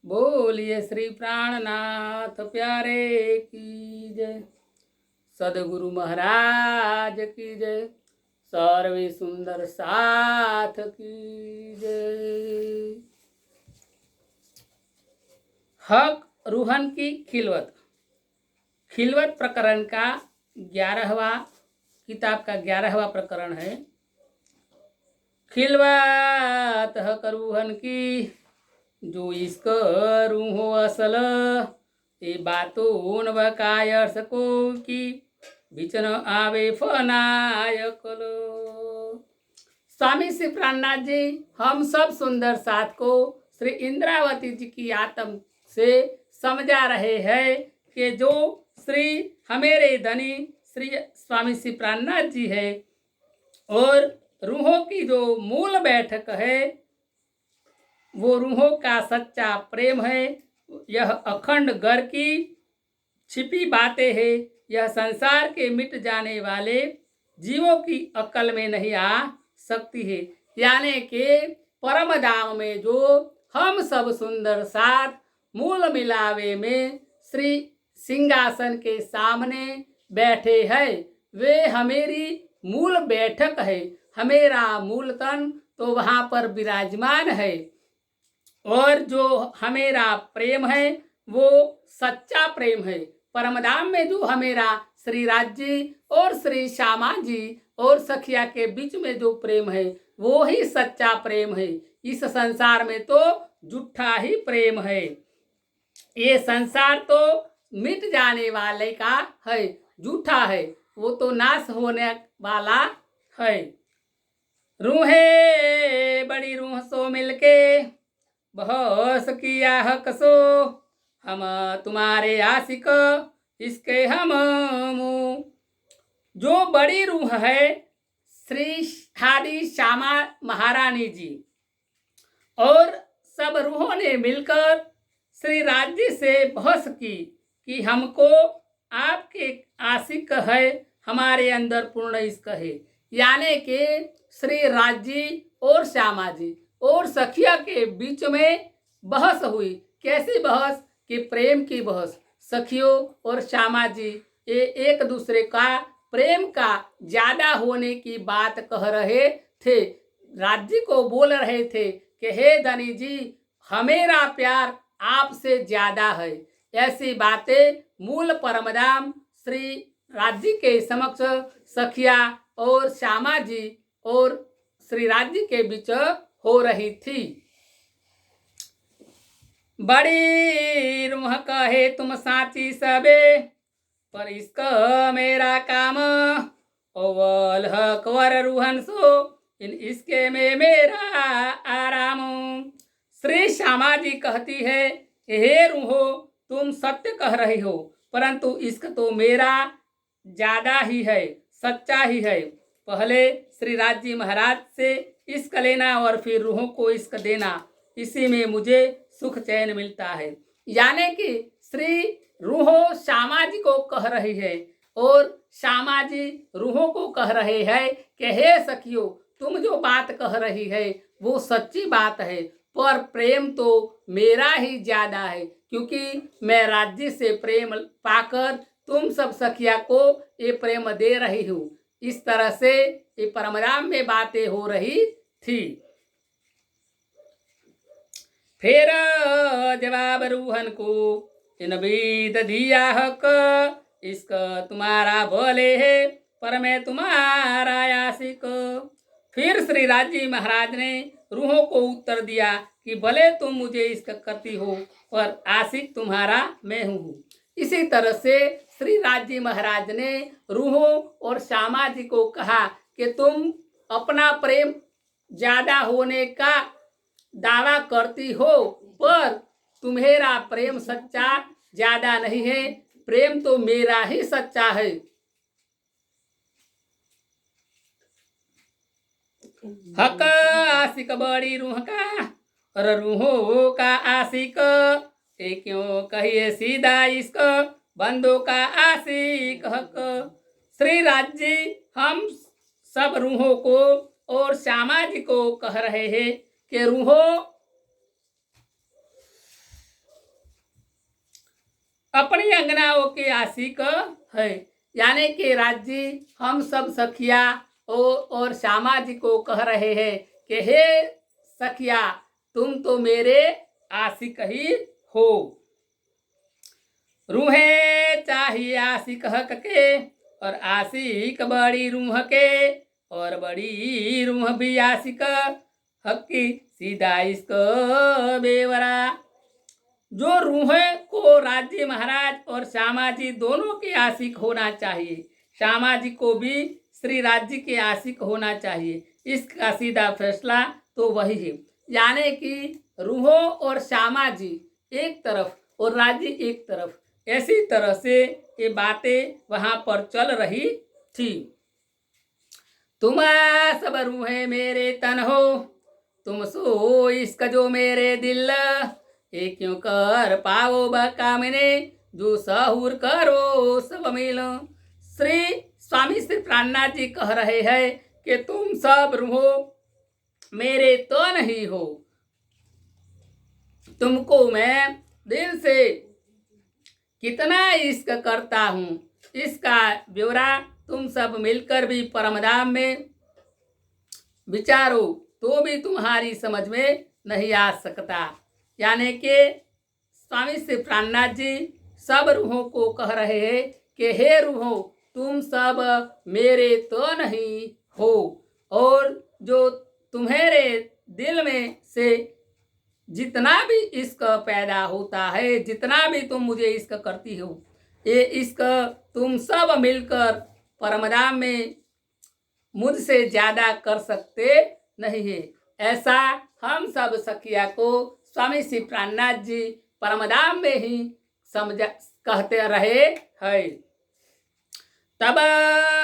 बोलिए श्री प्राणनाथ प्यारे की जय। सदगुरु महाराज की जय। सर्वे सुंदर साथ की जय। हक रूहन की खिलवत। खिलवत प्रकरण का 11वां किताब का 11वां प्रकरण है। खिलवत हक रूहन की जो इसक रूहो असल ये बातों न बकाय सको की बिचन आवे फनायक स्वामी श्री प्राणनाथ जी हम सब सुंदर साथ को श्री इंद्रावती जी की आत्म से समझा रहे हैं कि जो श्री हमेरे धनी श्री स्वामी श्री प्राणनाथ जी है और रूहों की जो मूल बैठक है वो रूहों का सच्चा प्रेम है। यह अखंड घर की छिपी बातें हैं। यह संसार के मिट जाने वाले जीवों की अक्ल में नहीं आ सकती है। यानी कि परम धाम में जो हम सब सुंदर साथ मूल मिलावे में श्री सिंहासन के सामने बैठे हैं वे हमेरी मूल बैठक है। हमेरा मूल तन तो वहां पर विराजमान है और जो हमेरा प्रेम है वो सच्चा प्रेम है। परमधाम में जो हमेरा श्री राज्य और श्री श्यामा जी और सखिया के बीच में जो प्रेम है वो ही सच्चा प्रेम है। इस संसार में तो झूठा ही प्रेम है। ये संसार तो मिट जाने वाले का है, झूठा है, वो तो नाश होने वाला है। रूहे बड़ी रूह सो मिलके बहस किया हक सो हम तुम्हारे आशिक इसके हम मुँह। जो बड़ी रूह है श्री हादी श्यामा महारानी जी और सब रूहों ने मिलकर श्री राज्य से बहस की कि हमको आपके आशिक है, हमारे अंदर पूर्ण इश्क है। यानी कि श्री राज्य और श्यामा जी और सखिया के बीच में बहस हुई। कैसी बहस? कि प्रेम की बहस। सखियों और श्यामा जी ये एक दूसरे का प्रेम का ज्यादा होने की बात कह रहे थे। राज्य को बोल रहे थे कि हे धनी जी हमेरा प्यार आपसे ज्यादा है। ऐसी बातें मूल परमधाम श्री राज्य के समक्ष सखिया और श्यामा जी और श्री राज्य के बीच हो रही थी। बड़ी रूह कहे तुम साची सबे पर इसका मेरा काम ओवल हकवर रूहन सो इन इसके में मेरा आराम। श्री श्यामा जी कहती है हे रूहो तुम सत्य कह रही हो परंतु इश्क तो मेरा ज्यादा ही है, सच्चा ही है। पहले श्री राज्य महाराज से इश्क लेना और फिर रूहों को इश्क देना, इसी में मुझे सुख चैन मिलता है। यानी कि श्री रूहों श्यामा जी को कह रही है और श्यामा जी रूहों को कह रहे हैं कि हे सखियों तुम जो बात कह रही है वो सच्ची बात है पर प्रेम तो मेरा ही ज्यादा है क्योंकि मैं राज्य से प्रेम पाकर तुम सब सखिया को ये प्रेम दे रही हूँ। इस तरह से ये परमराम में बातें हो रही थी। फिर जवाब रूहन को इन बीत दिया हक इसका तुम्हारा भले है पर मैं तुम्हारा आशिक। फिर श्री राज्य महाराज ने रूहों को उत्तर दिया कि भले तुम मुझे इश्क करती हो पर आशिक तुम्हारा मैं हूँ। इसी तरह से श्री राज्य महाराज ने रूहों और श्यामा जी को कहा कि तुम अपना प्रेम ज्यादा होने का दावा करती हो पर तुम्हारा प्रेम सच्चा ज्यादा नहीं है, प्रेम तो मेरा ही सच्चा है। हक आशिक बड़ी रूह का और रूहों का आशिक ये क्यों कहिए सीधा इसको बंदों का आशिक हक। श्री राज्य हम सब रूहों को और श्यामा जी को कह रहे हैं कि रूहों अपनी अंगनाओं के आशिक है। यानी कि राज्य हम सब सखिया और श्यामा जी को कह रहे हैं कि हे सखिया, तुम तो मेरे आशिक ही हो। रूहे चाहिए आशिक हक के, और आशिक बड़ी रूह के, और बड़ी रूह भी आशिक हक की, सीधा इसको बेवरा। जो रूह को राज्य महाराज और श्यामा जी दोनों के आशिक होना चाहिए। श्यामा जी को भी श्री राज्य के आशिक होना चाहिए। इसका सीधा फैसला तो वही है। यानी कि रूहों और श्यामा जी एक तरफ और राज्य एक तरफ, ऐसी तरह से ये बातें वहां पर चल रही थी। तुम सब रूहें मेरे तन हो, तुम सो इसका जो मेरे दिल, ये क्यों कर पाओ बकामने, जो सहूर करो सब मिलो। श्री स्वामी श्री प्राणनाथ जी कह रहे हैं कि तुम सब रूहो मेरे तन ही हो। तुमको मैं दिल से कितना इश्क करता हूँ, इसका ब्यौरा तुम सब मिलकर भी परमधाम में विचारो तो भी तुम्हारी समझ में नहीं आ सकता। यानी कि स्वामी श्री प्राणनाथ जी सब रूहों को कह रहे हैं कि हे रूहो, तुम सब मेरे तो नहीं हो, और जो तुम्हारे दिल में से जितना भी इश्क पैदा होता है, जितना भी तुम मुझे इश्क करती हो, ये इश्क तुम सब मिलकर परमधाम में मुझसे ज्यादा कर सकते नहीं है। ऐसा हम सब सखिया को स्वामी श्री प्राणनाथ जी परमधाम में ही समझ कहते रहे है। तब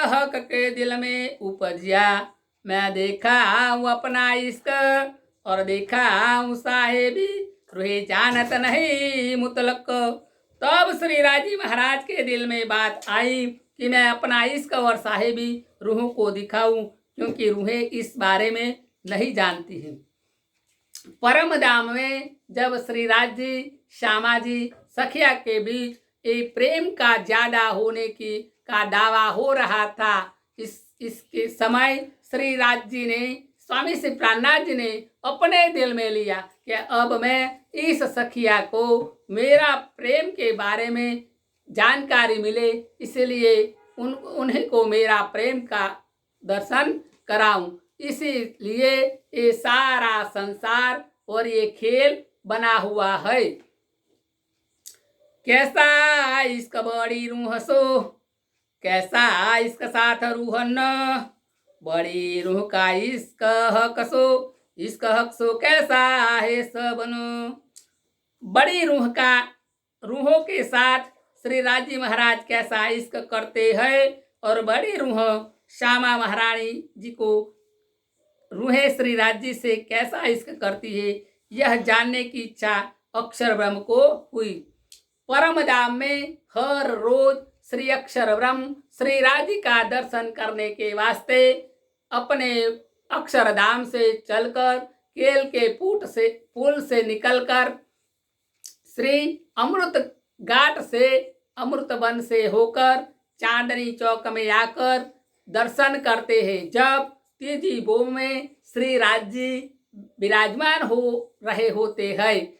हक के दिल में उपजिया, मैं देखा हूँ अपना इश्क, और देखा हूँ साहेबी रूहे जानत नहीं मुतलक। तब श्री राजी महाराज के दिल में बात आई कि मैं अपना इश्क और साहेबी रूहों को दिखाऊं, क्योंकि रूहें इस बारे में नहीं जानती हैं। परम धाम में जब श्री राज्य श्यामा जी सखिया के बीच एक प्रेम का ज्यादा होने की का दावा हो रहा था, इसके समय श्री राज्य जी ने, स्वामी श्री प्राणनाथ जी ने अपने दिल में लिया कि अब मैं इस सखिया को मेरा प्रेम के बारे में जानकारी मिले, इसलिए उन्हीं को मेरा प्रेम का दर्शन कराऊं। इसीलिए ये सारा संसार और ये खेल बना हुआ है। कैसा इसका बड़ी रूह सो, कैसा इसका साथ रूहन, बड़ी रूह का इसक हक सो, इसका हक सो कैसा है सबन। बड़ी रूह का रूहों के साथ श्री राज्य महाराज कैसा इश्क करते हैं, और बड़ी रूह श्यामा महारानी जी को रूहें श्री राज्य से कैसा इश्क करती है, यह जानने की इच्छा अक्षर ब्रह्म को हुई। परम धाम में हर रोज श्री अक्षर ब्रह्म श्री राज्य का दर्शन करने के वास्ते अपने अक्षरधाम से चलकर केल के पुल से निकलकर श्री अमृत घाट से अमृत वन से होकर चांदनी चौक में आकर दर्शन करते हैं। जब तीजी भूमि में श्री राज्य विराजमान हो रहे होते हैं,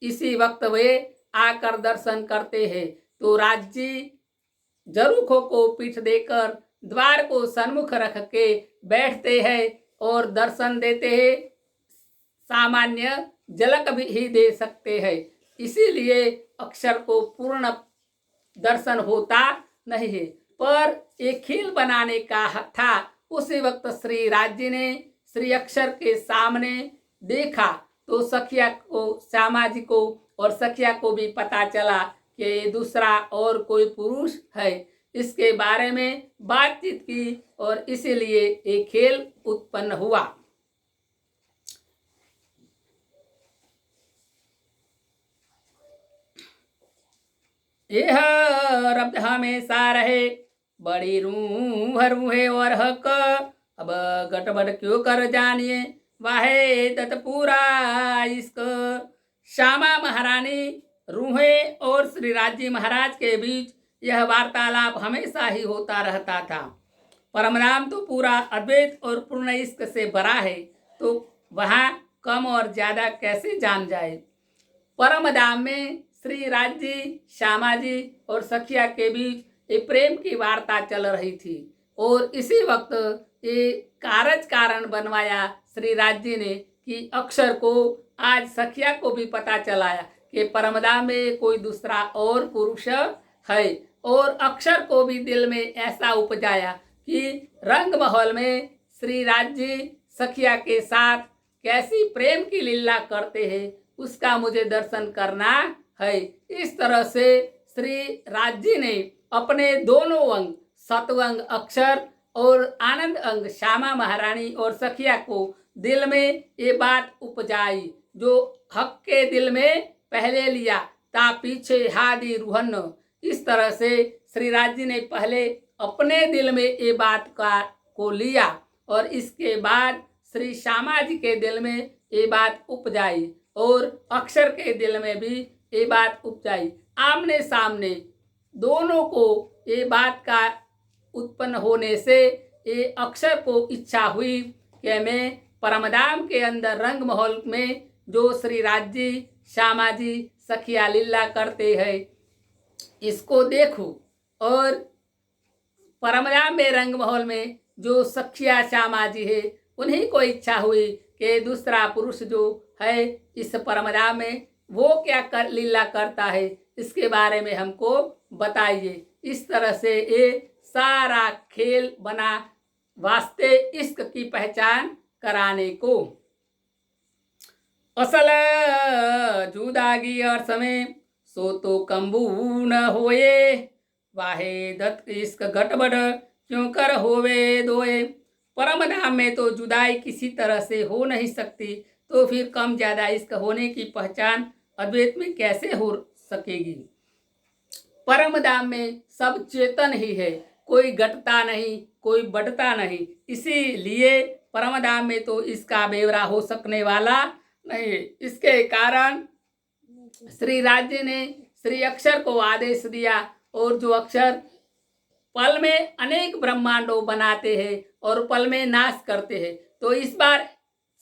इसी वक्त वे आकर दर्शन करते हैं, तो राज्य जरूखों को पीठ देकर द्वार को सन्मुख रख के बैठते हैं और दर्शन देते हैं। सामान्य झलक भी ही दे सकते हैं, इसीलिए अक्षर को पूर्ण दर्शन होता नहीं है। पर एक खेल बनाने का था, उसी वक्त श्री राज्य ने श्री अक्षर के सामने देखा, तो सखिया को, श्यामा जी को और सखिया को भी पता चला कि दूसरा और कोई पुरुष है। इसके बारे में बातचीत की और इसीलिए एक खेल उत्पन्न हुआ। यह रब्द हमेशा रहे, बड़ी रूह रूहे और हक, अब गटबड़ क्यों कर जानिए, वाहे तत्पूरा इश्क। श्यामा महारानी रूहें और श्री राज्य महाराज के बीच यह वार्तालाप हमेशा ही होता रहता था। परमधाम तो पूरा अद्वैत और पूर्ण इश्क से भरा है, तो वहाँ कम और ज्यादा कैसे जान जाए। परमधाम में श्री राज्य, श्यामा जी और सखिया के बीच एक प्रेम की वार्ता चल रही थी और इसी वक्त ये कारज कारण बनवाया श्री राज्य ने कि अक्षर को आज सखिया को भी पता चलाया कि परमधाम में कोई दूसरा और पुरुष है और अक्षर को भी दिल में ऐसा उपजाया कि रंग महल में श्री राज्य सखिया के साथ कैसी प्रेम की लीला करते हैं उसका मुझे दर्शन करना है। इस तरह से श्री राज्य ने अपने दोनों अंग सत्वंग अक्षर और आनंद अंग श्यामा महारानी और सखिया को दिल में ये बात उपजाई जो हक के दिल में पहले लिया ता पीछे हादी रुहन। इस तरह से श्री राज्य ने पहले अपने दिल में ये बात को लिया और इसके बाद श्री श्यामा जी के दिल में ये बात उपजाई और अक्षर के दिल में भी ये बात उपजाई। आमने सामने दोनों को ये बात का उत्पन्न होने से ये अक्षर को इच्छा हुई कि मैं परमधाम के अंदर रंग महल में जो श्री राज्य श्यामा जी सखिया लीला करते हैं इसको देखूं और परमधाम में रंग महल में जो सखिया श्यामा जी है उन्हीं को इच्छा हुई कि दूसरा पुरुष जो है इस परमधाम में वो क्या लीला करता है इसके बारे में हमको बताइए। इस तरह से ये सारा खेल बना वास्ते इश्क की पहचान कराने को। असल जुदागी अर्थ में सो तो कंबू न होए, वाहे दत्त इश्क गटबड़ क्यों कर होवे दोए। परमधाम में तो जुदाई किसी तरह से हो नहीं सकती, तो फिर कम ज्यादा इश्क होने की पहचान अद्वैत में कैसे हो सकेगी। परमधाम में सब चेतन ही है, कोई घटता नहीं कोई बढ़ता नहीं, इसीलिए परमधाम में तो इसका बेवरा हो सकने वाला नहीं। इसके कारण श्री राज्य ने श्री अक्षर को आदेश दिया और जो अक्षर पल में अनेक ब्रह्मांडों बनाते हैं और पल में नाश करते हैं, तो इस बार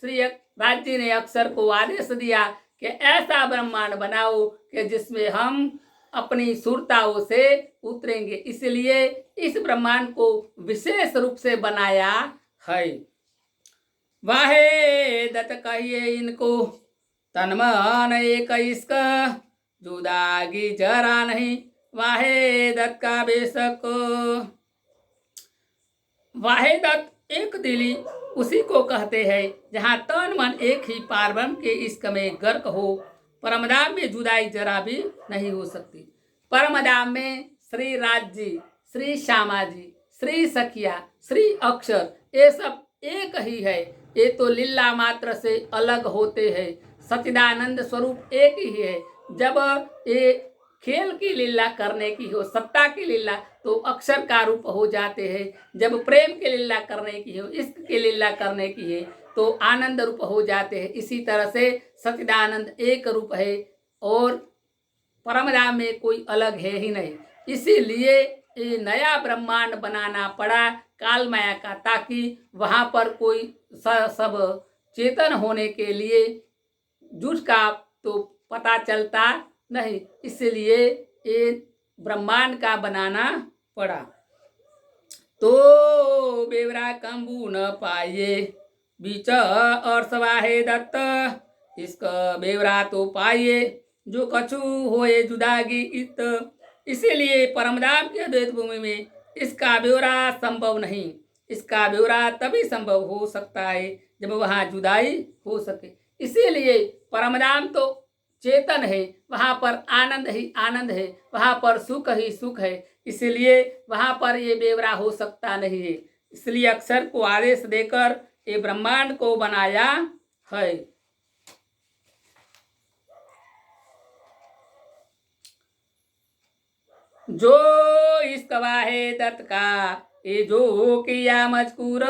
श्री राज्य ने अक्षर को आदेश दिया कि ऐसा ब्रह्मांड बनाओ कि जिसमें हम अपनी सुरताओं से उतरेंगे। इसलिए इस ब्रह्मांड को विशेष रूप से बनाया है। वाहे दत्त कहिए इनको तन मन एक इश्क, जुदागी जरा नहीं वाहे दत्त का बेशक। वाहे दत्त एक दिली उसी को कहते हैं जहाँ तन मन एक ही पारब्रह्म के इश्क में गर्क हो। परमधाम में जुदाई जरा भी नहीं हो सकती। परमधाम में श्री राज्य, श्री श्यामा जी, श्री सखिया, श्री अक्षर ये सब एक ही है। ये तो लीला मात्र से अलग होते हैं, सच्चिदानंद स्वरूप एक ही है। जब ये खेल की लीला करने की हो, सत्ता की लीला, तो अक्षर का रूप हो जाते हैं। जब प्रेम की लीला करने की हो, इश्क की लीला करने की है, तो आनंद रूप हो जाते हैं। इसी तरह से सच्चिदानंद एक रूप है और परमधाम में कोई अलग है ही नहीं। इसीलिए ये नया ब्रह्मांड बनाना पड़ा काल माया का, ताकि वहाँ पर कोई सब चेतन होने के लिए जुट का तो पता चलता नहीं, इसलिए ये ब्रह्मांड का बनाना पड़ा। तो बेवरा कंबू न पाइए बीच और सवाहे दत्त, इसका बेवरा तो पाइए जो कछु होए जुदागी इत। इसीलिए परमधाम की अद्वैत भूमि में इसका ब्यौरा संभव नहीं। इसका ब्यौरा तभी संभव हो सकता है जब वहाँ जुदाई हो सके। इसीलिए परमधाम तो चेतन है, वहाँ पर आनंद ही आनंद है, वहाँ पर सुख ही सुख है। इसलिए वहाँ पर ये ब्यौरा हो सकता नहीं है। इसलिए अक्षर को आदेश देकर ये ब्रह्मांड को बनाया है। जो इश्क वाहे दत्त का ये जो किया मजकूर,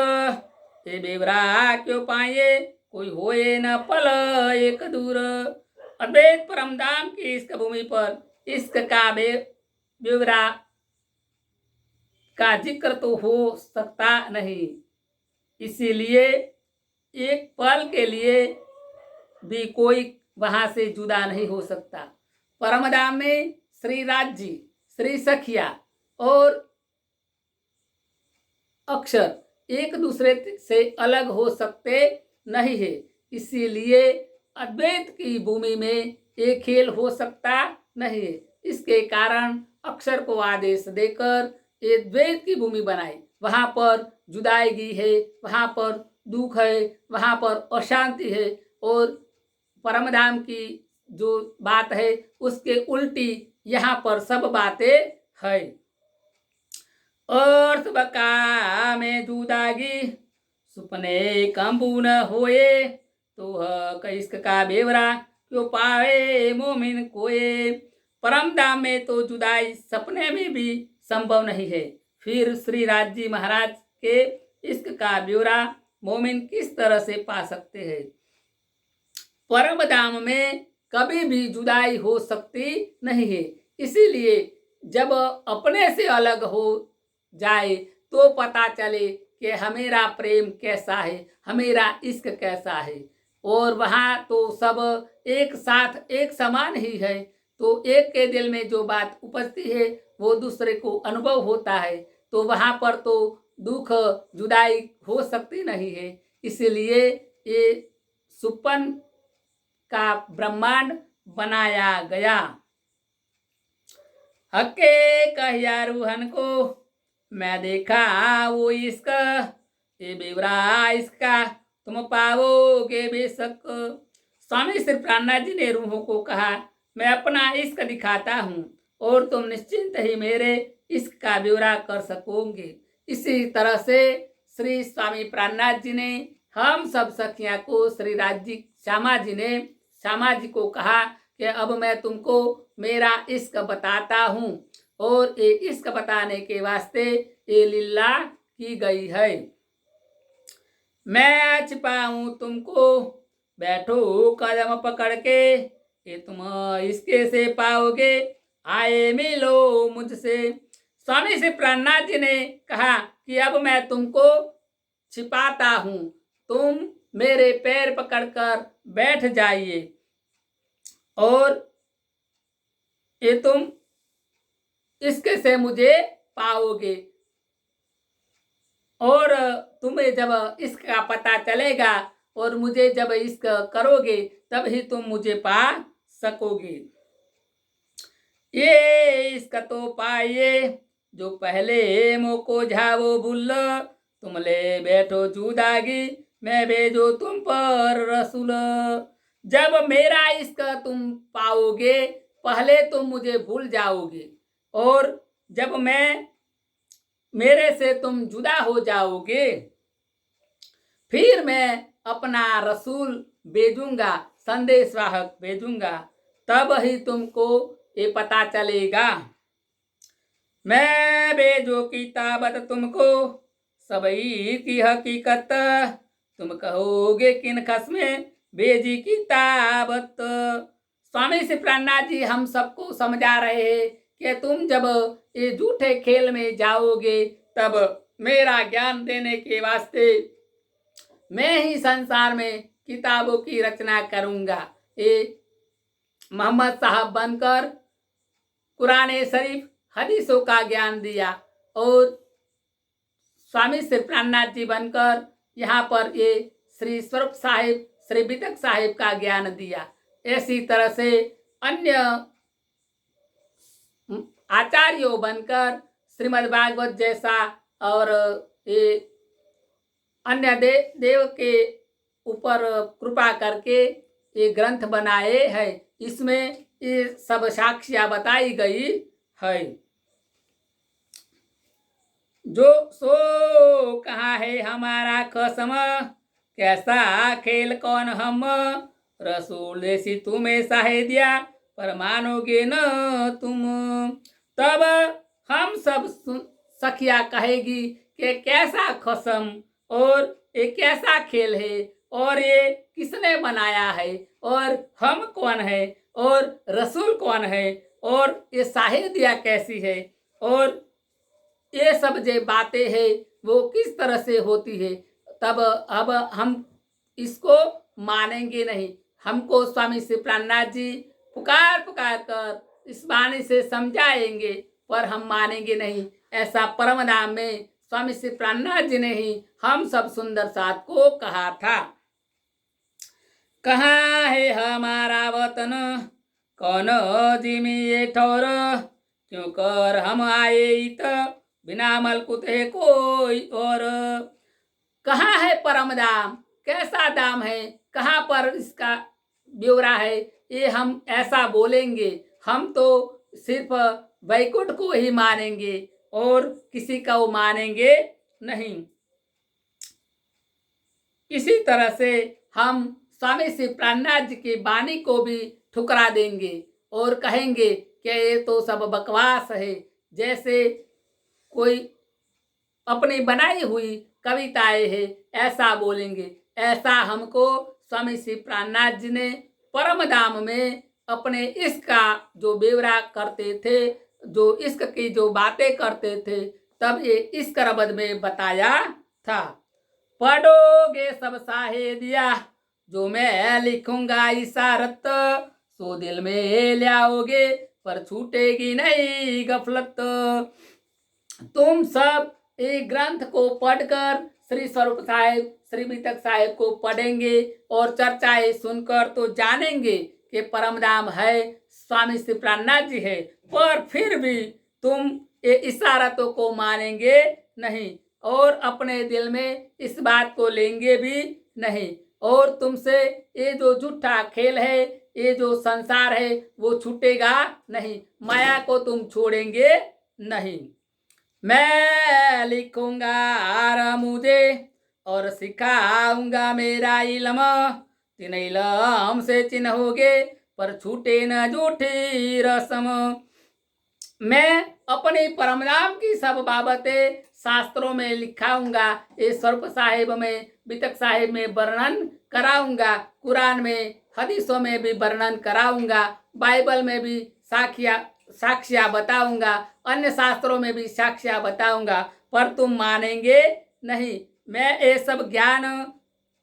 ये बेवरा क्यों पाए कोई होए न पल एक दूर। अद्वैत परम धाम की इश्क भूमि पर इश्क का ब्यौरा का जिक्र तो हो सकता नहीं, इसीलिए एक पल के लिए भी कोई वहां से जुदा नहीं हो सकता। परमधाम में श्री राज्य, श्री सखिया और अक्षर एक दूसरे से अलग हो सकते नहीं है, इसीलिए अद्वैत की भूमि में एक खेल हो सकता नहीं है। इसके कारण अक्षर को आदेश देकर ये द्वैत की भूमि बनाई। वहां पर जुदाईगी है, वहां पर दुख है, वहां पर अशांति है, और परमधाम की जो बात है उसके उल्टी यहाँ पर सब बातें है। अर्थ बका में जुदागी सुपने कंबू न होए, तो किश्क का बेवरा क्यों पावे मोमिन कोए। परम धाम में तो जुदाई सपने में भी संभव नहीं है, फिर श्री राज जी महाराज के इश्क का ब्यौरा मोमिन किस तरह से पा सकते हैं। परम धाम में कभी भी जुदाई हो सकती नहीं है, इसीलिए जब अपने से अलग हो जाए तो पता चले कि हमेरा प्रेम कैसा है, हमेरा इश्क कैसा है। और वहाँ तो सब एक साथ एक समान ही है, तो एक के दिल में जो बात उपजती है वो दूसरे को अनुभव होता है, तो वहाँ पर तो दुख जुदाई हो सकती नहीं है। इसलिए ये सुपन का ब्रह्मांड बनाया गया। हके कहिया रूहन को मैं देखा वो इश्क, ये बेवरा इसका तुम पाओगे बेशक। स्वामी श्री प्राणनाथ जी ने रूहों को कहा, मैं अपना इश्क दिखाता हूँ और तुम निश्चिंत ही मेरे इश्क का ब्यौरा कर सकोगे। इसी तरह से श्री स्वामी प्राणनाथ जी ने हम सब सखियां को, श्री राज्य श्यामा जी ने श्यामा जी को कहा कि अब मैं तुमको मेरा इश्क बताता हूँ, और ये इश्क बताने के वास्ते ये लीला की गई है। मैं छिपाऊं तुमको बैठो कदम पकड़ के, ये तुम इसके से पाओगे आए मिलो मुझसे। स्वामी श्री प्राणनाथ जी ने कहा कि अब मैं तुमको छिपाता हूँ, तुम मेरे पैर पकड़कर बैठ जाइए और ये तुम इसके से मुझे पाओगे, और तुम्हें जब इसका पता चलेगा और मुझे जब इसका करोगे तब ही तुम मुझे पा सकोगे। ये इसका तो पाइए जो पहले मोको झावो भूल, तुम ले बैठो जुदागी मैं भेजो तुम पर रसूल। जब मेरा इसका तुम पाओगे पहले तुम मुझे भूल जाओगे, और जब मेरे से तुम जुदा हो जाओगे फिर मैं अपना रसूल भेजूंगा, संदेशवाहक भेजूंगा, तब ही तुमको ये पता चलेगा। मैं भेजो किताबत तुमको सबई की हकीकत, तुम कहोगे किन खस्मे भेजी किताबत। स्वामी श्री प्राणनाथ जी हम सबको समझा रहे हैं कि तुम जब ये झूठे खेल में जाओगे तब मेरा ज्ञान देने के वास्ते मैं ही संसार में किताबों की रचना करूंगा। ये मोहम्मद साहब बनकर कुरान शरीफ हदीसों का ज्ञान दिया, और स्वामी श्री प्राणनाथ जी बनकर यहाँ पर ये श्री स्वरूप साहिब, श्री वितक साहिब का ज्ञान दिया। ऐसी तरह से अन्य आचार्यों बनकर श्रीमद् भागवत जैसा और ये अन्य देव के ऊपर कृपा करके ये ग्रंथ बनाए हैं। इसमें ये सब साक्ष्यां बताई गई है। जो सो कहाँ है हमारा कसम, कैसा खेल कौन हम, रसूल जैसी तुम्हें साहे दिया पर मानोगे न तुम। तब हम सब सखिया कहेगी कि कैसा कसम और ये कैसा खेल है और ये किसने बनाया है, और हम कौन है और रसूल कौन है और ये शाहिदिया कैसी है और ये सब जो बातें हैं वो किस तरह से होती है, तब अब हम इसको मानेंगे नहीं। हमको स्वामी श्री प्राणनाथ जी पुकार पुकार कर इस वाणी से समझाएंगे, पर हम मानेंगे नहीं। ऐसा परम धाम में स्वामी श्री प्राणनाथ जी ने ही हम सब सुंदर साथ को कहा था। कहाँ है हमारा वतन, कौन जिमी ये ठौर, क्यों कर हम आए इत बिना मलकुत है कोई और। कहाँ है परम धाम, कैसा धाम है, कहाँ पर इसका ब्यौरा है, ये हम ऐसा बोलेंगे। हम तो सिर्फ वैकुंठ को ही मानेंगे और किसी का वो मानेंगे नहीं। इसी तरह से हम स्वामी श्री प्राणनाथ जी की वाणी को भी ठुकरा देंगे और कहेंगे कि ये तो सब बकवास है। जैसे कोई अपनी बनाई हुई कविताएं है ऐसा बोलेंगे। ऐसा हमको स्वामी श्री प्राणनाथ जी ने परम धाम में अपने इश्क का जो ब्यौरा करते थे, जो इश्क की जो बातें करते थे, तब ये इश्क रबद में बताया था। पढ़ोगे सब शाहिदिया जो मैं लिखूंगा इशारत, सो दिल में ले आओगे पर छूटेगी नहीं गफलत। तुम सब एक ग्रंथ को पढ़कर श्री स्वरूप साहिब, श्री वितक साहिब को पढ़ेंगे और चर्चाएं सुनकर तो जानेंगे कि परम धाम है, स्वामी श्री प्राणनाथ जी है, पर फिर भी तुम ये इशारतों को मानेंगे नहीं और अपने दिल में इस बात को लेंगे भी नहीं। और तुमसे ये जो झूठा खेल है, ये जो संसार है, वो छूटेगा नहीं, माया को तुम छोड़ेंगे नहीं। मैं लिखूंगा आर मुझे और सिखाऊंगा मेरा इल्म, तीन इल्म से चिन्होगे पर छूटे न झूठी रस्म। मैं अपने परम नाम की सब बाबतें शास्त्रों में लिखाऊंगा, ये स्वरूप साहिब में, वितक साहिब में वर्णन कराऊंगा, कुरान में हदीसों में भी वर्णन कराऊंगा, बाइबल में भी साक्ष्या बताऊंगा, अन्य शास्त्रों में भी साक्ष्या बताऊंगा, पर तुम मानेंगे नहीं। मैं ये सब ज्ञान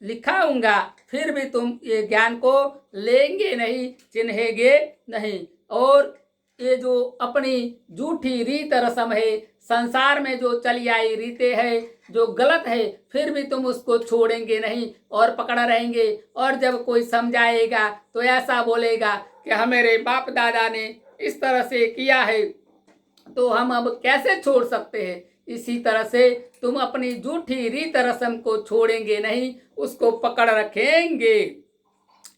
लिखाऊंगा, फिर भी तुम ये ज्ञान को लेंगे नहीं, चिन्हेंगे नहीं। और ये जो अपनी झूठी रीत रस्म है, संसार में जो चली आई रीतें है, जो गलत है, फिर भी तुम उसको छोड़ेंगे नहीं और पकड़ा रहेंगे। और जब कोई समझाएगा तो ऐसा बोलेगा कि हमारे बाप दादा ने इस तरह से किया है, तो हम अब कैसे छोड़ सकते हैं। इसी तरह से तुम अपनी झूठी रीत रस्म को छोड़ेंगे नहीं, उसको पकड़ रखेंगे।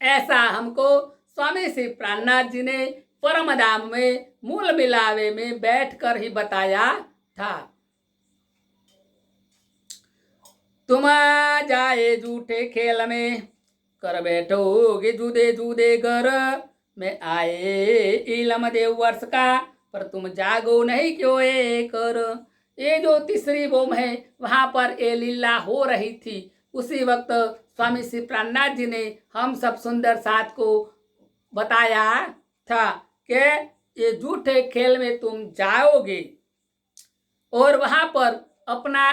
ऐसा हमको स्वामी श्री प्राणनाथ जी ने परम धाम में मूल मिलावे में बैठकर ही बताया था। तुम जाए झूठे खेल में, कर बैठोगे जुदे जुदे घर में आए इलम देव वर्ष का, पर तुम जागो नहीं क्यों ये कर। ये जो तीसरी बोम है, वहां पर ये लीला हो रही थी। उसी वक्त स्वामी श्री प्राणनाथ जी ने हम सब सुंदर साथ को बताया था कि ये झूठे खेल में तुम जाओगे और वहां पर अपना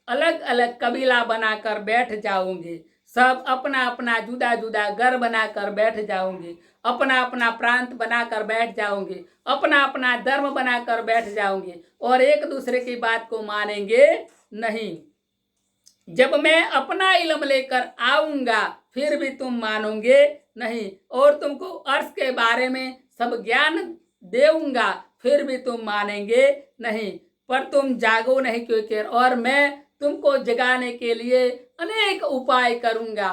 अलग अलग कबीला बनाकर बैठ जाओगे, सब अपना अपना जुदा जुदा घर बनाकर बैठ जाओगे, अपना अपना प्रांत बनाकर बैठ जाओगे, अपना अपना धर्म बनाकर बैठ जाओगे और एक दूसरे की बात को मानेंगे नहीं। जब मैं अपना इल्म लेकर आऊंगा फिर भी तुम मानोगे नहीं, और तुमको अर्श के बारे में सब ज्ञान देऊंगा फिर भी तुम मानेंगे नहीं, पर तुम जागो नहीं क्योंकि, और मैं तुमको जगाने के लिए अनेक उपाय करूंगा।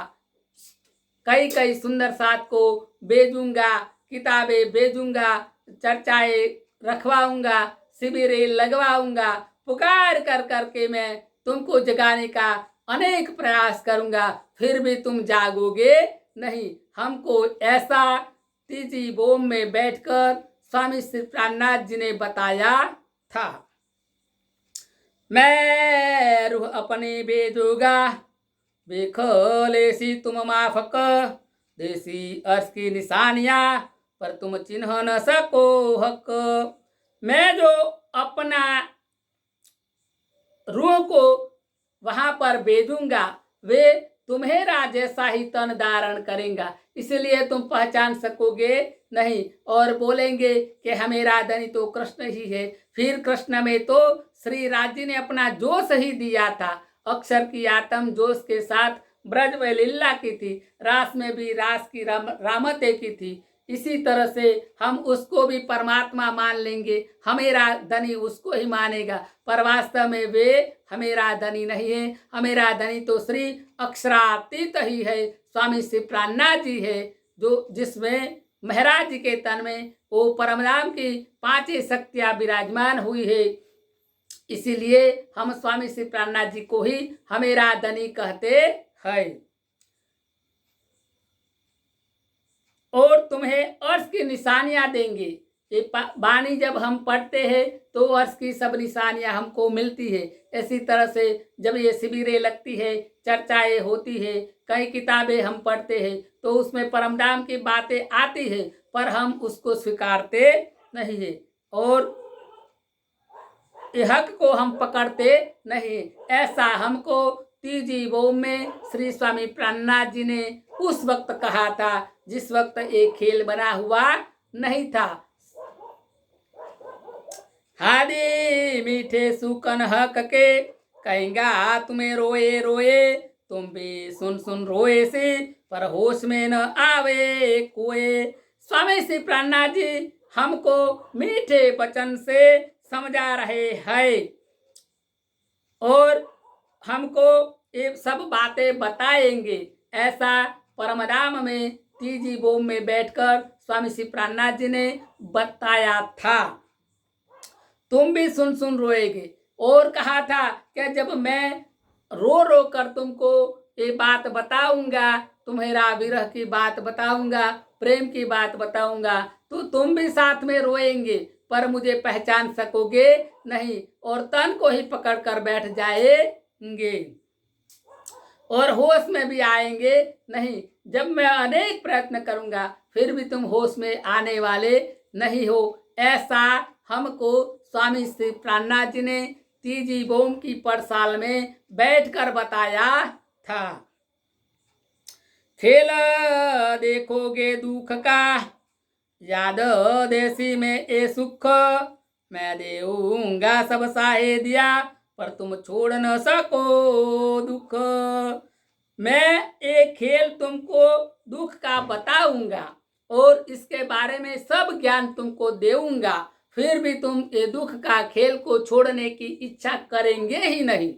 कई कई सुंदर साथ को भेजूंगा, किताबें भेजूंगा, चर्चाएं रखवाऊंगा, शिविरें लगवाऊंगा, पुकार कर करके मैं तुमको जगाने का अनेक प्रयास करूंगा, फिर भी तुम जागोगे नहीं। हमको ऐसा तीजी बोम में बैठकर स्वामी श्री प्राणनाथ जी ने बताया था। मैं रूह अपनी भेजूंगा, बेखले सी तुम माफक, देसी अर्श की निशानियां, पर तुम चिन्ह न सको हक। मैं जो अपना रूह को वहां पर भेजूंगा वे तुम्हेरा जैसा ही तन धारण करेगा, इसलिए तुम पहचान सकोगे नहीं और बोलेंगे कि हमेरा धनी तो कृष्ण ही है। फिर कृष्ण में तो श्री राज जी ने अपना जोश ही दिया था। अक्षर की आत्म जोश के साथ ब्रज में लीला की थी, रास में भी रास की रामते की थी। इसी तरह से हम उसको भी परमात्मा मान लेंगे, हमेरा धनी उसको ही मानेगा, पर वास्तव में वे हमेरा धनी नहीं है। हमेरा धनी तो श्री अक्षरातीत ही है, स्वामी श्री प्राणनाथ जी है, जो जिसमें महाराज जी के तन में वो परमधाम की पांचों शक्तियां विराजमान हुई है। इसीलिए हम स्वामी श्री प्राणनाथ जी को ही हमेरा धनी कहते हैं। और तुम्हें अर्श की निशानियां देंगे। ये वाणी जब हम पढ़ते हैं तो अर्श की सब निशानियां हमको मिलती है। इसी तरह से जब ये शिविरें लगती है, चर्चाएं होती है, कई किताबें हम पढ़ते हैं तो उसमें परमधाम की बातें आती है, पर हम उसको स्वीकारते नहीं है और ये हक को हम पकड़ते नहीं। ऐसा हमको तीजी बोम में श्री स्वामी प्राणनाथ जी ने उस वक्त कहा था जिस वक्त एक खेल बना हुआ नहीं था। हादी मीठे सुकन हक के कहेंगा तुम्हें रोए रोए, तुम भी सुन सुन रोए से पर होश में न आवे कोए। स्वामी श्री प्राणनाथ जी हमको मीठे वचन से समझा रहे हैं और हमको ये सब बातें बताएंगे। ऐसा परमधाम में तीजी बोम में बैठकर स्वामी श्री प्राणनाथ जी ने बताया था। तुम भी सुन सुन रोएगे। और कहा था कि जब मैं रो रो कर तुमको ये बात बताऊंगा, तुम्हारा विरह की बात बताऊंगा, प्रेम की बात बताऊंगा, तो तुम भी साथ में रोएंगे, पर मुझे पहचान सकोगे नहीं और तन को ही पकड़ कर बैठ जाएंगे और होश में भी आएंगे नहीं। जब मैं अनेक प्रयत्न करूंगा फिर भी तुम होश में आने वाले नहीं हो। ऐसा हमको स्वामी श्री प्राणनाथ जी ने तीजी बोम की पड़साल में बैठकर बताया था। खेल देखोगे दुख का, याद देसी में ए सुख, मैं देऊंगा सब साहे दिया, पर तुम छोड़ न सको दुख। मैं एक खेल तुमको दुख का बताऊंगा और इसके बारे में सब ज्ञान तुमको देऊंगा, फिर भी तुम ये दुख का खेल को छोड़ने की इच्छा करेंगे ही नहीं।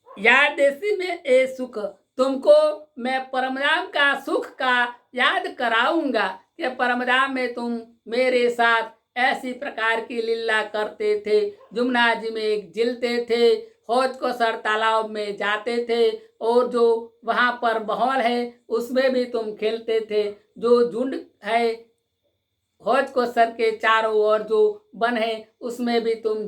याद देसी में ए सुख, तुमको मैं परमधाम का सुख का याद कराऊंगा कि परमधाम में तुम मेरे साथ ऐसी प्रकार की लीला करते थे। जमुना जी में एक जिलते थे, हौज को सर तालाब में जाते थे और जो वहां पर माहौल है उसमें भी तुम खेलते थे। जो झुंड है हौज को सर के चारों ओर जो बन है उसमें भी तुम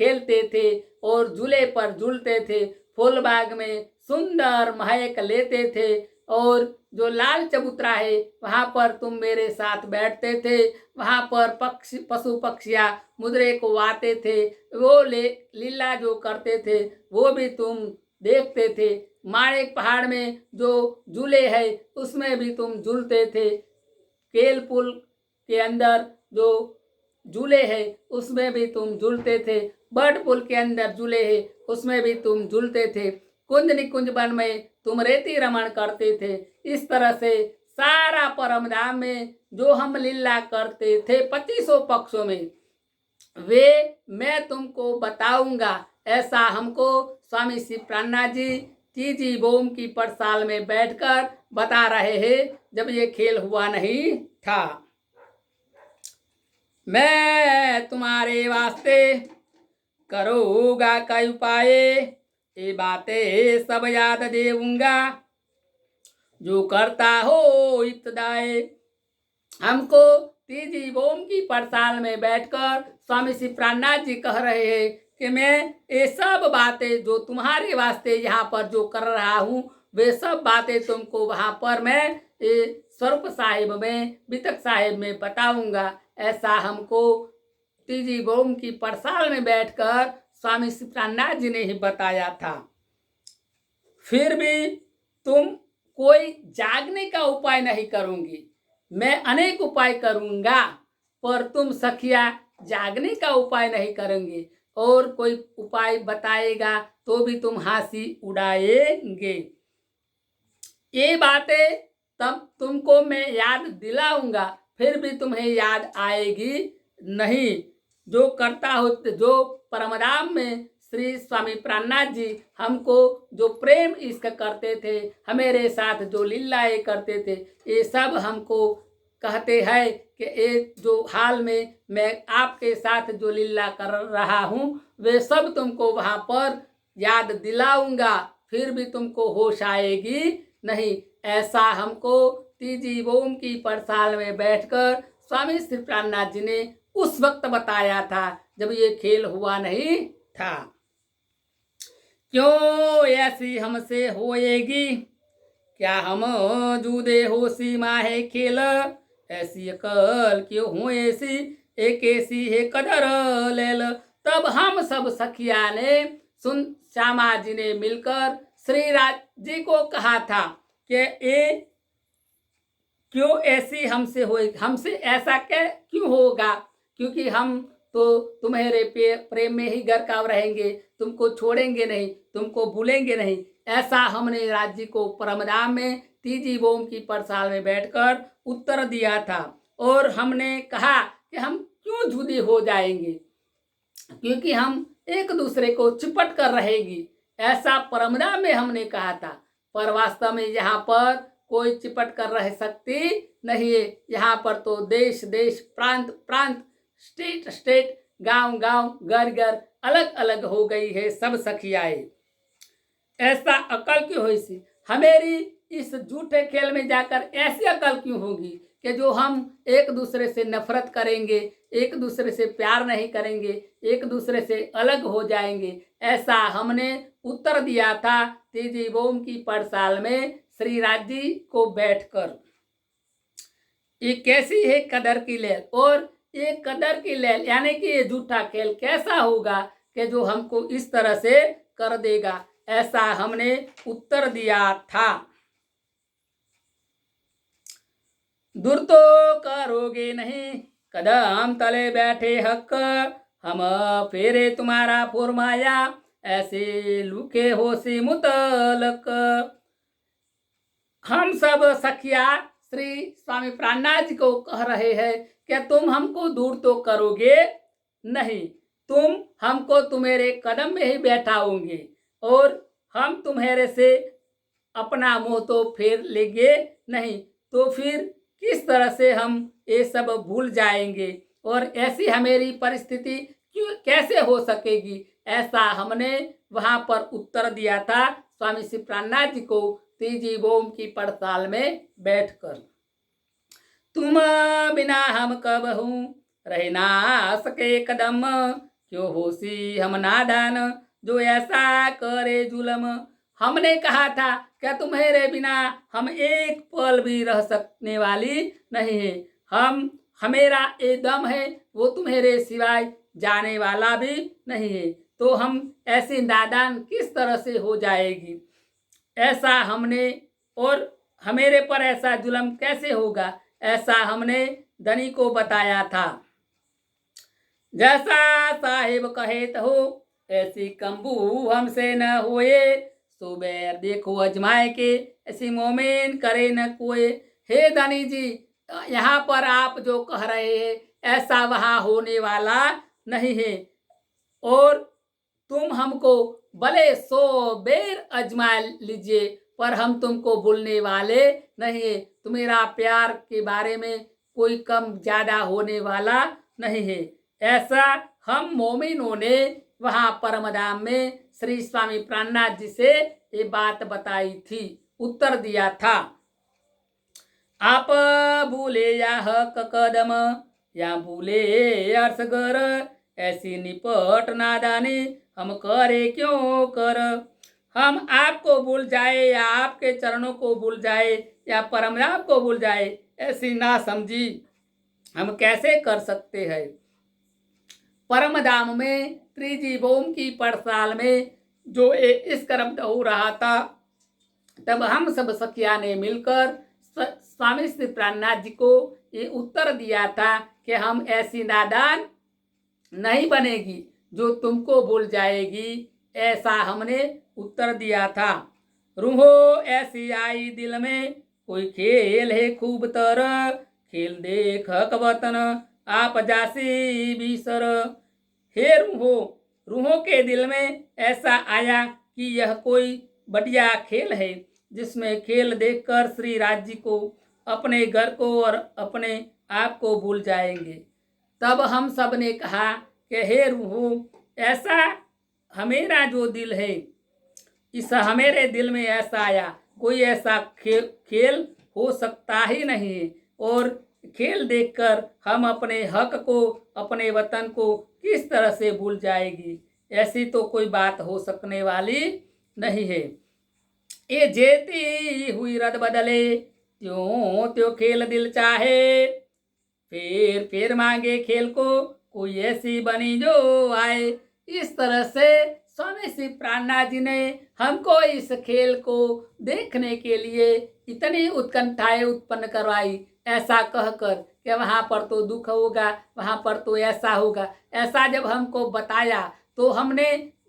खेलते थे और झूले पर झूलते थे। फूलबाग में सुंदर महक लेते थे और जो लाल चबूतरा है वहां पर तुम मेरे साथ बैठते थे। वहां पर पक्षी पशु पक्षियां मुद्रे को आते थे, वो लीला जो करते थे वो भी तुम देखते थे। माणिक पहाड़ में जो झूले है उसमें भी तुम झूलते थे। केल पुल के अंदर जो झूले है उसमें भी तुम झूलते थे। बट पुल के अंदर झूले है उसमें भी तुम झूलते थे। कुंज निकुंज वन में तुम रेती रमण करते थे। इस तरह से सारा परमधाम में जो हम लीला करते थे 2500 पक्षों में, वे मैं तुमको बताऊंगा। ऐसा हमको स्वामी श्री प्राणनाथ जी तीजी बोम की पड़साल में बैठकर बता रहे हैं जब ये खेल हुआ नहीं था। मैं तुम्हारे वास्ते करूँगा कई उपाय, ये बातें सब याद देऊंगा, जो करता हो इब्तदाए। हमको तीजी बोम की पड़साल में बैठकर स्वामी श्री प्राणनाथ जी कह रहे हैं कि मैं ये सब बातें जो तुम्हारे वास्ते यहाँ पर जो कर रहा हूँ वे सब बातें तुमको वहाँ पर मैं ये स्वरूप साहिब में, बितक साहिब में बताऊंगा। ऐसा हमको तीजी बोम की पड़साल में बैठकर स्वामी सित्रानाथ जी ने ही बताया था। फिर भी तुम कोई जागने का उपाय नहीं करूंगी, मैं अनेक उपाय करूंगा, पर तुम सखिया जागने का उपाय नहीं करेंगे, और कोई उपाय बताएगा तो भी तुम हंसी उड़ाएंगे। ये बातें तब तुमको मैं याद दिलाऊंगा, फिर भी तुम्हें याद आएगी नहीं। जो करता हो, जो परमधाम में श्री स्वामी प्राणनाथ जी हमको जो प्रेम इश्क करते थे, हमारे साथ जो लीलाएं करते थे, ये सब हमको कहते हैं कि ये जो हाल में मैं आपके साथ जो लीला कर रहा हूँ, वे सब तुमको वहाँ पर याद दिलाऊंगा, फिर भी तुमको होश आएगी नहीं। ऐसा हमको तीजी बोम की पड़साल में बैठकर स्वामी श्री प्राणनाथ जी ने उस वक्त बताया था जब ये खेल हुआ नहीं था। क्यों ऐसी हमसे होएगी, क्या हम जूदे होशी माहे खेल, ऐसी अकल क्यों हो ऐसी, एक ऐसी है कदर लेल। तब हम सब सखिया ने सुन श्यामा जी ने मिलकर श्री राज जी को कहा था कि ये क्यों ऐसी हमसे होएगी, हमसे ऐसा क्या क्यों होगा, क्योंकि हम तो तुम्हारे प्रेम में ही गरकाव रहेंगे, तुमको छोड़ेंगे नहीं, तुमको भूलेंगे नहीं। ऐसा हमने राज जी को परमधाम में तीजी बोम की पड़साल में बैठकर उत्तर दिया था। और हमने कहा कि हम क्यों जुदी हो जाएंगे, क्योंकि हम एक दूसरे को चिपट कर रहेगी, ऐसा परमधाम में हमने कहा था। पर वास्तव में यहाँ पर कोई चिपट कर रह सकती नहीं है। यहाँ पर तो देश देश, प्रांत प्रांत, स्टेट स्टेट, गांव गांव, घर घर अलग अलग हो गई है सब सखियाएं। ऐसा अकल क्यों हुई सी, हमेरी इस झूठे खेल में जाकर ऐसी अकल क्यों होगी कि जो हम एक दूसरे से नफरत करेंगे, एक दूसरे से प्यार नहीं करेंगे, एक दूसरे से अलग हो जाएंगे। ऐसा हमने उत्तर दिया था तीजी बोम की पड़साल में श्री राज जी को बैठकर। ये कैसी है कदर की लेल, और ये कदर की लेल यानी कि ये झूठा खेल कैसा होगा कि जो हमको इस तरह से कर देगा, ऐसा हमने उत्तर दिया था। दूर तो करोगे नहीं, कदम तले बैठे हक, हम फेरे तुम्हारा फुरमाया, ऐसे लुके होशी मुतलक। हम सब सखिया श्री स्वामी प्राणनाथ जी को कह रहे हैं कि तुम हमको दूर तो करोगे नहीं, तुम हमको तुम्हारे कदम में ही बैठाओगे, और हम तुम्हारे से अपना मुंह तो फेर लेंगे नहीं, तो फिर किस तरह से हम ये सब भूल जाएंगे, और ऐसी हमारी परिस्थिति क्यों कैसे हो सकेगी। ऐसा हमने वहां पर उत्तर दिया था स्वामी श्री प्राणनाथ जी को तीजी बोम की पड़साल में बैठकर। तुम बिना हम कब हूँ रह ना सके कदम, क्यों होशी हम नादान जो ऐसा करे जुलम। हमने कहा था क्या तुम्हारे बिना हम एक पल भी रह सकने वाली नहीं है, हम हमेरा ये दम है वो तुम्हारे सिवाय जाने वाला भी नहीं है, तो हम ऐसी नादान किस तरह से हो जाएगी। ऐसा हमने, और हमेरे पर ऐसा जुल्म कैसे होगा, ऐसा हमने धनी को बताया था। जैसा साहिब कहे हो ऐसी कंबू हमसे न होए, सुबेर देखो अजमाए के ऐसी मोमेन करे न कोई। हे धनी जी, यहाँ पर आप जो कह रहे हैं ऐसा वहाँ होने वाला नहीं है, और तुम हमको भले 100 बेर अजमा लीजिए, पर हम तुमको भूलने वाले नहीं है। तुम्हारा प्यार के बारे में कोई कम ज्यादा होने वाला नहीं है। ऐसा हम मोमिनों ने वहाँ परमधाम में श्री स्वामी प्राणनाथ जी से ये बात बताई थी, उत्तर दिया था। आप भूले या हक कदम, या भूले अर्सगर, ऐसी निपट नादानी हम करे क्यों कर। हम आपको भूल जाए या आपके चरणों को भूल जाए या परमधाम को भूल जाए, ऐसी ना समझी हम कैसे कर सकते हैं। परमधाम में त्रिजीवों की पड़ताल में जो इस कर्म हो रहा था, तब हम सब सखिया ने मिलकर स्वामी श्री प्राणनाथ जी को ये उत्तर दिया था कि हम ऐसी नादान नहीं बनेगी जो तुमको भूल जाएगी, ऐसा हमने उत्तर दिया था। रूहो ऐसी आई दिल में, कोई खेल है खूब तर, खेल देख वतन आप जासी बीसर। हे रूहो, रूहों के दिल में ऐसा आया कि यह कोई बढ़िया खेल है, जिसमें खेल देखकर श्री राज जी को, अपने घर को और अपने आप को भूल जाएंगे। तब हम सब ने कहा कि हे रूहो, ऐसा हमेरा जो दिल है, इस हमेरे दिल में ऐसा आया, कोई ऐसा खेल हो सकता ही नहीं है, और खेल देखकर हम अपने हक को, अपने वतन को किस तरह से भूल जाएगी, ऐसी तो कोई बात हो सकने वाली नहीं है। ये जेती हुई रद बदले, त्यों त्यों खेल दिल चाहे, फिर मांगे खेल को, कोई ऐसी बनी जो आए। इस तरह से स्वामी श्री प्राणनाथ जी ने हमको इस खेल को देखने के लिए इतनी उत्कंठाएं उत्पन्न करवाई, ऐसा कहकर कि वहाँ पर तो दुख होगा, वहाँ पर तो ऐसा होगा। ऐसा जब हमको बताया तो हमने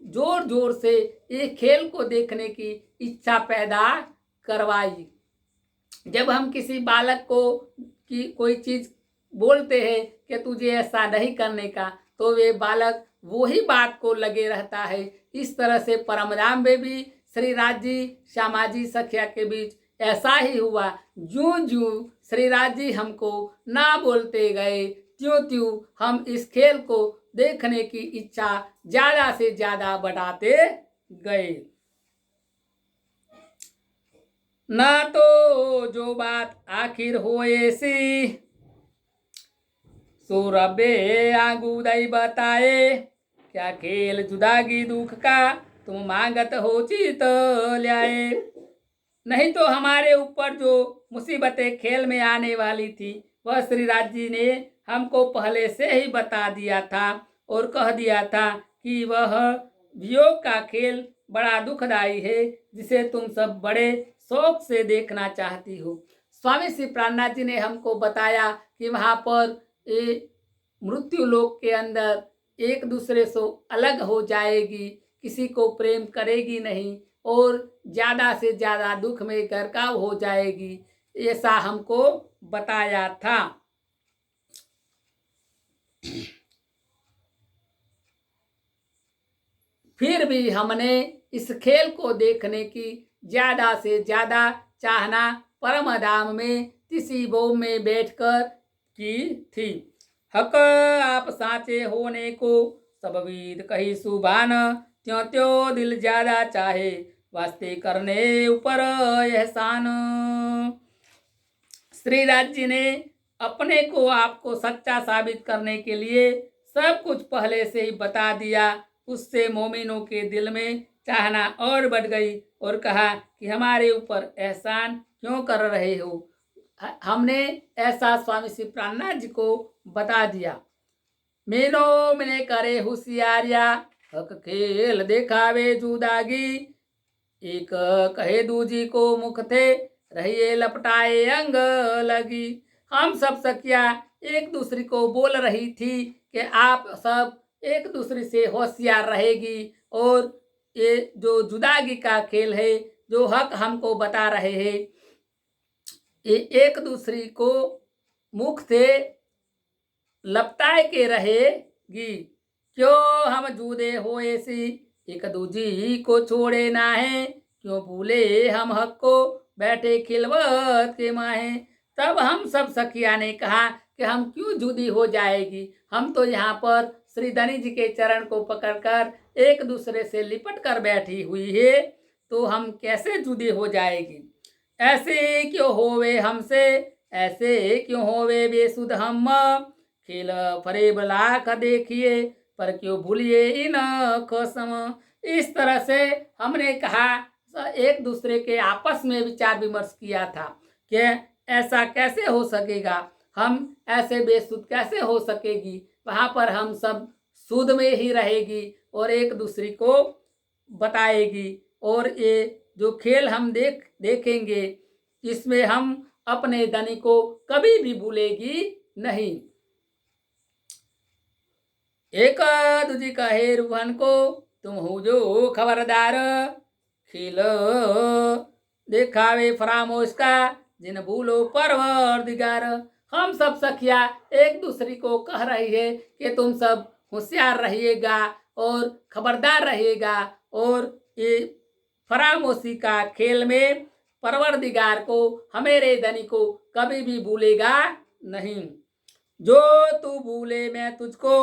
जोर जोर से ये खेल को देखने की इच्छा पैदा करवाई। जब हम किसी बालक को की कोई चीज बोलते हैं कि तुझे ऐसा नहीं करने का, तो वे बालक वो ही बात को लगे रहता है। इस तरह से परमधाम में भी श्री राज जी श्यामा जी सखिया के बीच ऐसा ही हुआ। ज्यों ज्यों श्री राज जी हमको ना बोलते गए, त्यों त्यों हम इस खेल को देखने की इच्छा ज्यादा से ज्यादा बढ़ाते गए। ना तो जो बात आखिर हो ऐसी, सो रबे आगू दई बताए, क्या खेल जुदागी दुख का, तुम मांगत हो चित ल्याए। नहीं तो हमारे ऊपर जो मुसीबतें खेल में आने वाली थी, वह श्री राज जी ने हमको पहले से ही बता दिया था और कह दिया था कि वह वियोग का खेल बड़ा दुखदायी है, जिसे तुम सब बड़े शौक से देखना चाहती हो। स्वामी श्री प्राणनाथ जी ने हमको बताया कि वहाँ पर ये मृत्यु लोक के अंदर एक दूसरे से अलग हो जाएगी, किसी को प्रेम करेगी नहीं और ज्यादा से ज्यादा दुख में गरकाव हो जाएगी, ऐसा हमको बताया था। फिर भी हमने इस खेल को देखने की ज्यादा से ज्यादा चाहना परमधाम में तिसीबों में बैठकर की थी। हक आप साचे होने को, सब विद कही सुभान, त्यों त्यों दिल ज्यादा चाहे, वास्ते करने ऊपर एहसान। श्री राज जी ने अपने को आपको सच्चा साबित करने के लिए सब कुछ पहले से ही बता दिया। उससे मोमिनों के दिल में चाहना और बढ़ गई और कहा कि हमारे ऊपर एहसान क्यों कर रहे हो। हमने ऐसा स्वामी श्री प्राणनाथ जी को बता दिया। मेनो मैंने करे होशियारिया, हक खेल देखावे जुदागी, एक कहे दूजी को मुख थे, रहिए लपटाए अंग लगी। हम सब सखिया एक दूसरे को बोल रही थी कि आप सब एक दूसरे से होशियार रहेगी, और ये जो जुदागी का खेल है, जो हक हमको बता रहे हैं, ये एक दूसरे को मुख से लपटाए के रहेगी। क्यों हम जुदे हो ऐसी, एक दूजी को छोड़े ना है, क्यों भूले हम हक को, बैठे खिलवत के माहे। तब हम सब सखिया ने कहा कि हम क्यों जुदी हो जाएगी, हम तो यहाँ पर श्री धनी जी के चरण को पकड़कर एक दूसरे से लिपट कर बैठी हुई है, तो हम कैसे जुदी हो जाएगी। ऐसे क्यों होवे हमसे, ऐसे क्यों होवे बेसुध हम, खेल फरेब लाख देखिए, पर क्यों भूलिए इन कसम। इस तरह से हमने कहा, एक दूसरे के आपस में विचार विमर्श किया था कि ऐसा कैसे हो सकेगा, हम ऐसे बेसुध कैसे हो सकेगी, वहाँ पर हम सब सुध में ही रहेगी और एक दूसरे को बताएगी। और ये जो खेल हम देखेंगे इसमें हम अपने धनी को कभी भी भूलेगी नहीं। एक दूजी कहे रूहन को, तुम हो जो खबरदार, खेल देखावे फरामोश का, जिन भूलो परवरदिगार। हम सब सखिया एक दूसरे को कह रही है कि तुम सब होशियार रहिएगा और खबरदार रहिएगा, और ये फरामोशी का खेल में परवरदिगार को, हमेरे धनी को कभी भी भूलेगा नहीं। जो तू भूले मैं तुझको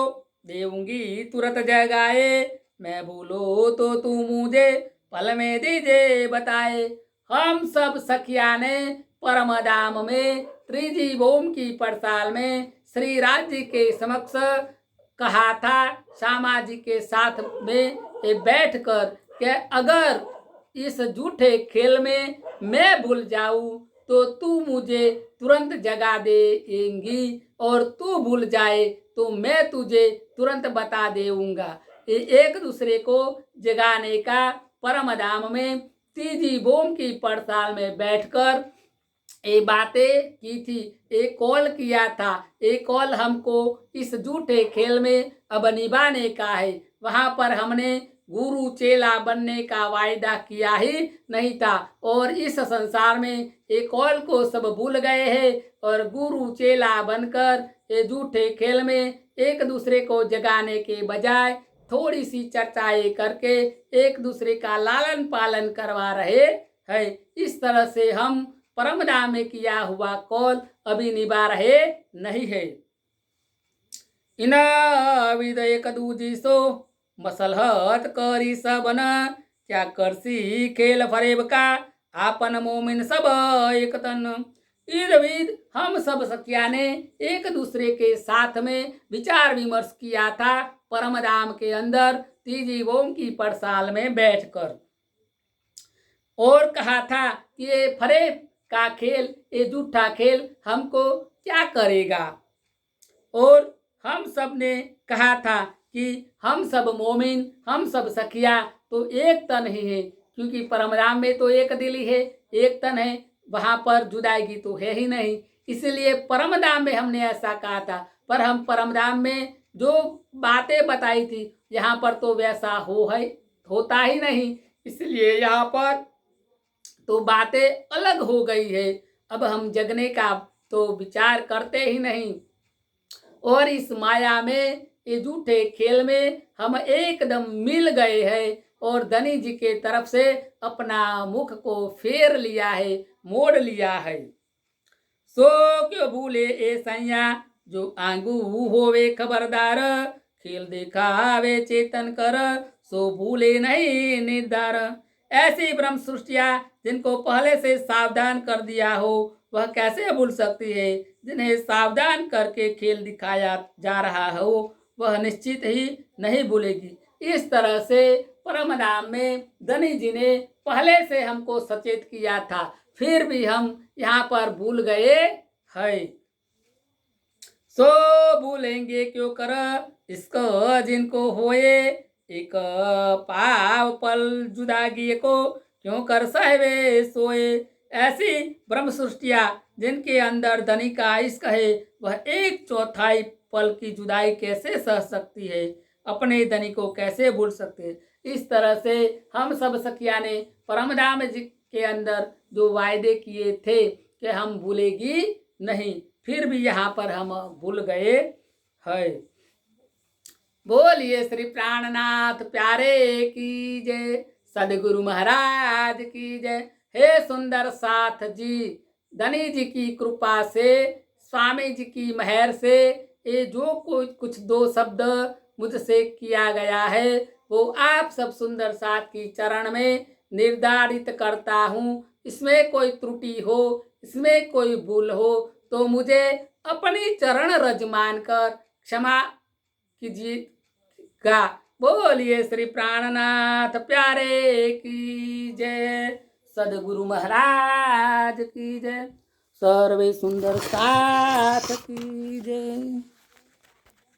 देऊंगी तुरंत जगाए, मैं भूलो तो तू मुझे पल में दीजे बताए। हम सब सखिया ने परमधाम में त्रिजीवोम की पड़ताल में श्री राज जी के समक्ष कहा था, श्यामा जी के साथ में बैठ कर, कि अगर इस झूठे खेल में मैं भूल जाऊं तो तू मुझे तुरंत जगा देंगी, और तू भूल जाए तो मैं तुझे तुरंत बता देऊंगा। एक दूसरे को जगाने का परमधाम में त्रिजीवोम की पड़ताल में बैठकर ये बातें की थी, एक कॉल किया था। एक कॉल हमको इस झूठे खेल में अब निभाने का है। वहां पर हमने गुरु चेला बनने का वायदा किया ही नहीं था, और इस संसार में एक कॉल को सब भूल गए हैं और गुरु चेला बनकर ये झूठे खेल में एक दूसरे को जगाने के बजाय थोड़ी सी चर्चाएं करके एक दूसरे का लालन पालन करवा रहे हैं। इस तरह से हम परमधाम में किया हुआ कौल अभी निभा रहे नहीं है। इन विद एक दूजी सो मसलहत करी सबन, क्या करसी खेल फरेब का आपन मोमिन सब एक तन। इर्द विद हम सब सखिया ने एक दूसरे के साथ में विचार विमर्श किया था परमधाम के अंदर त्रिजीवोम की पड़साल में बैठकर, और कहा था कि ये फरेब का खेल, ये झूठा खेल हमको क्या करेगा। और हम सब ने कहा था कि हम सब मोमिन, हम सब सखिया तो एक तन ही है, क्योंकि परमधाम में तो एक दिल ही है, एक तन है, वहां पर जुदाईगी तो है ही नहीं। इसलिए परमधाम में हमने ऐसा कहा था, पर हम परमधाम में जो बातें बताई थी यहाँ पर तो वैसा होता ही नहीं, इसलिए यहाँ पर तो बातें अलग हो गई है। अब हम जगने का तो विचार करते ही नहीं, और इस माया में, ये झूठे खेल में हम एकदम मिल गए हैं, और धनी जी के तरफ से अपना मुख को फेर लिया है, मोड़ लिया है। सो क्यों भूले ए सैया, जो आंगू होवे खबरदार, खेल देखावे चेतन कर, सो भूले नहीं निर्धार। ऐसी ब्रह्म सृष्टिया जिनको पहले से सावधान कर दिया हो, वह कैसे भूल सकती है। जिन्हें सावधान करके खेल दिखाया जा रहा हो, वह निश्चित ही नहीं भूलेगी। इस तरह से परमधाम में धनी जी ने पहले से हमको सचेत किया था, फिर भी हम यहाँ पर भूल गए हैं। सो भूलेंगे क्यों कर इसको जिनको होए, एक पाव पल जुदागी को क्यों कर सहवे सोए। ऐसी ब्रह्म सृष्टिया जिनके अंदर धनी का इश्क है, वह 1/4 पल की जुदाई कैसे सह सकती है, अपने धनी को कैसे भूल सकते। इस तरह से हम सब सखिया ने परमधाम जी के अंदर जो वायदे किए थे कि हम भूलेगी नहीं, फिर भी यहाँ पर हम भूल गए हैं। बोलिए श्री प्राणनाथ प्यारे की जय, सदगुरु महाराज की जय। हे सुंदर साथ जी, धनी जी की कृपा से, स्वामी जी की मेहर से, ये जो कुछ 2 शब्द मुझसे किया गया है, वो आप सब सुंदर साथ की चरण में निर्धारित करता हूँ। इसमें कोई त्रुटि हो, इसमें कोई भूल हो, तो मुझे अपनी चरण रज मानकर क्षमा कीजिएगा। बोलिए श्री प्राणनाथ प्यारे की जय। सदगुरु महाराज की जय। सर्वे सुंदर साथ की जय।